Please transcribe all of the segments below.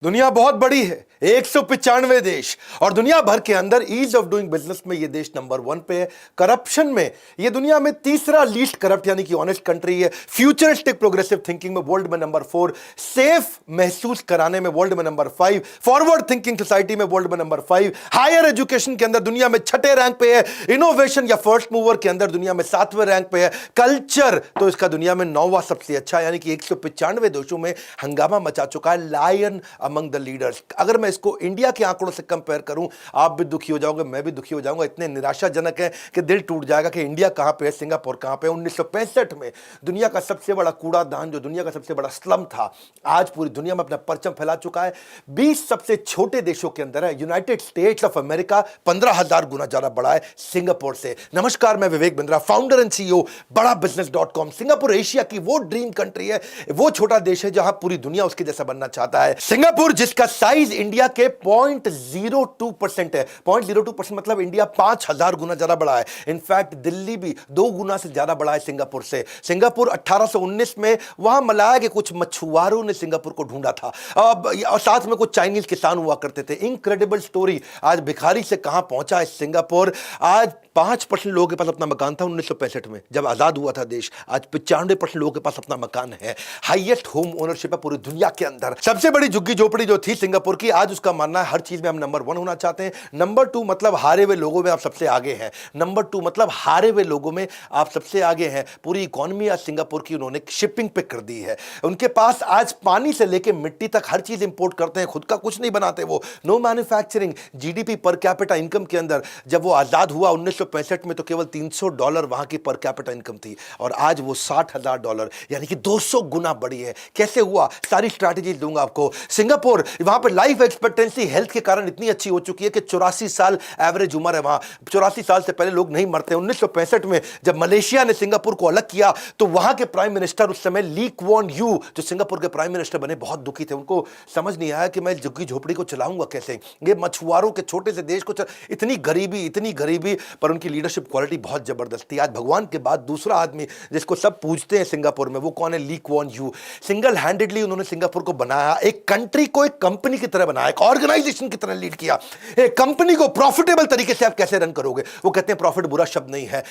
दुनिया बहुत बड़ी है, 195 देश और दुनिया भर के अंदर ईज ऑफ डूइंग बिजनेस में ये देश नंबर 1 पे है। करप्शन में ये दुनिया में तीसरा लीस्ट करप्ट यानी कि ऑनेस्ट कंट्री है। फ्यूचरिस्टिक प्रोग्रेसिव थिंकिंग में वर्ल्ड में नंबर 4, सेफ महसूस कराने में वर्ल्ड में नंबर 5, फॉरवर्ड थिंकिंग सोसाइटी में वर्ल्ड में नंबर 5, हायर एजुकेशन के अंदर दुनिया में 6ठे रैंक पे है, इनोवेशन या फर्स्ट मूवर के अंदर दुनिया में 7वें रैंक पे है, कल्चर तो इसका दुनिया में 9वां सबसे अच्छा यानी कि 195 देशों में हंगामा मचा चुका है। Lion among the leaders. अगर मैं इसको इंडिया के आंकड़ों से कंपेयर करूं, आप भी दुखी हो जाओगे, मैं भी दुखी हो जाऊंगा। इतने निराशाजनक है कि दिल टूट जाएगा कि इंडिया कहां पे है, सिंगापुर कहां पे है। 1965 में दुनिया का सबसे बड़ा कूड़ादान, जो दुनिया का सबसे बड़ा स्लम था, आज पूरी दुनिया में अपना परचम फैला चुका है। 20 सबसे छोटे देशों के अंदर है यूनाइटेड स्टेट्स ऑफ अमेरिका 15,000 गुना ज्यादा बड़ा है सिंगापुर से। नमस्कार, मैं Vivek Bindra, founder and CEO बड़ा बिजनेस.com। सिंगापुर एशिया की वो ड्रीम कंट्री है, वो छोटा देश है जहां पूरी दुनिया उसके जैसा बनना चाहता है। सिंगापुर जिसका साइज इंडिया के 0.02% है। 0.02% मतलब इंडिया 5,000 गुना ज्यादा बड़ा है। इनफैक्ट दिल्ली भी 2 गुना से ज्यादा बड़ा है सिंगापुर से। सिंगापुर 1819 में वहां मलाया के कुछ मछुआरों ने सिंगापुर को ढूंढा था और साथ में कुछ चाइनीज किसान हुआ करते थे। Incredible story. आज भिखारी से कहां पहुंचा है सिंगापुर। आज 5% लोगों के पास अपना मकान था 1965 में जब आजाद हुआ था देश। आज 95% लोगों के पास अपना मकान है। हाईएस्ट होम ओनरशिप है पूरी दुनिया के अंदर। सबसे बड़ी झुग्गी झोपड़ी जो थी सिंगापुर की, आज उसका मानना है हर चीज में हम नंबर 1 होना चाहते हैं। नंबर 2 मतलब हारे हुए लोगों में आप सबसे आगे हैं। नंबर 2 मतलब हारे हुए लोगों में आप सबसे आगे हैं। पूरी इकोनॉमी आज सिंगापुर की उन्होंने शिपिंग पे कर दी है। उनके पास आज पानी से लेकर मिट्टी तक हर चीज इंपोर्ट करते हैं, खुद का कुछ नहीं बनाते वो। No manufacturing. GDP per capita income के अंदर जब वो आजाद हुआ 1965 में तो केवल $300 वहां की पर कैपिटा इनकम थी और आज वो $60,000 यानी कि 200 गुना बढ़ी है। कैसे हुआ, सारी स्ट्रैटेजी दूंगा आपको। सिंगापुर वहां पर लाइफ एक्सपेक्टेंसी हेल्थ के कारण इतनी अच्छी हो चुकी है कि 84 साल एवरेज उम्र है वहां। 84 साल से पहले लोग नहीं मरते। 1965 में जब मलेशिया ने सिंगापुर को अलग किया तो वहां के प्राइम मिनिस्टर उस समय ली क्वान यू, जो सिंगापुर के प्राइम मिनिस्टर बने, बहुत दुखी थे। उनको समझ नहीं आया कि मैं झुग्गी झोपड़ी को चलाऊंगा कैसे। ये मछुआरों के छोटे से देश को इतनी गरीबी, पर उनकी लीडरशिप क्वालिटी बहुत जबरदस्त थी। आज भगवान के बाद दूसरा आदमी जिसको सब पूछते हैं सिंगापुर में, वो कौन है? Lee Kuan Yew. Single handedly उन्होंने सिंगापुर को बनाया, एक कंट्री को एक कंपनी की तरह बनाया, एक ऑर्गेनाइजेशन की तरह लीड किया। एक कंपनी को प्रॉफिटेबल तरीके से आप कैसे रन करोगे? वो कहते हैं प्रॉफिट बुरा शब्द नहीं है।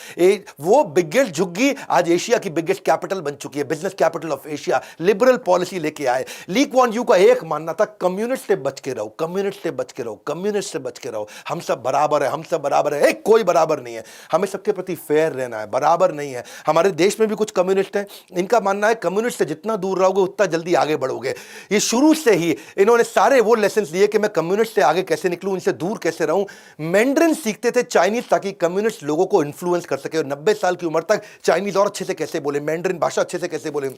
वो बिगेस्ट झुग्गी आज एशिया की बिगेस्ट कैपिटल बन चुकी है, business capital of Asia. Liberal policy लेके आए। ली क्वान यू का एक मानना था, कम्युनिस्ट से बच के रहो, कम्युनिस्ट से बच के रहो, कम्युनिस्ट से बच के रहो। हम सब बराबर है, हम सब बराबर है। एक कोई बराबर नहीं है। हमें सबके प्रति फेयर रहना है, बराबर नहीं है। हमारे देश में भी कुछ कम्युनिस्ट हैं, इनका मानना है कम्युनिस्ट से जितना दूर रहोगे उतना जल्दी आगे बढ़ोगे। ये शुरू से ही इन्होंने सारे वो लेसन लिए कि मैं कम्युनिस्ट से आगे कैसे निकलूं, इनसे दूर कैसे रहूं। मैंड्रिन सीखते थे चाइनीज ताकि कम्युनिस्ट लोगों को इन्फ्लुएंस कर सके और 90 साल की उम्र तक चाइनीज और अच्छे से कैसे बोले, मैंड्रिन भाषा अच्छे से कैसे बोले।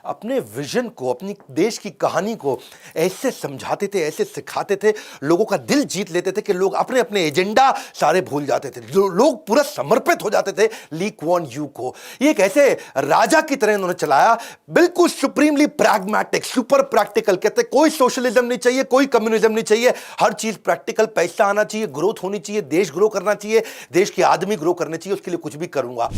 अपने विजन को, अपनी देश की कहानी को ऐसे समझाते थे, ऐसे सिखाते थे, लोगों का दिल जीत लेते थे कि लोग अपने अपने एजेंडा सारे भूल जाते थे। लोग पूरा समर्पित हो जाते थे ली क्वान यू को। ये एक ऐसे राजा की तरह उन्होंने चलाया, बिल्कुल सुप्रीमली प्रैग्मेटिक, सुपर प्रैक्टिकल। कहते कोई सोशलिज्म नहीं चाहिए, कोई कम्युनिज्म नहीं चाहिए, हर चीज प्रैक्टिकल। पैसा आना चाहिए, ग्रोथ होनी चाहिए, देश ग्रो करना चाहिए, देश के आदमी ग्रो करने चाहिए, उसके लिए कुछ भी करूंगा।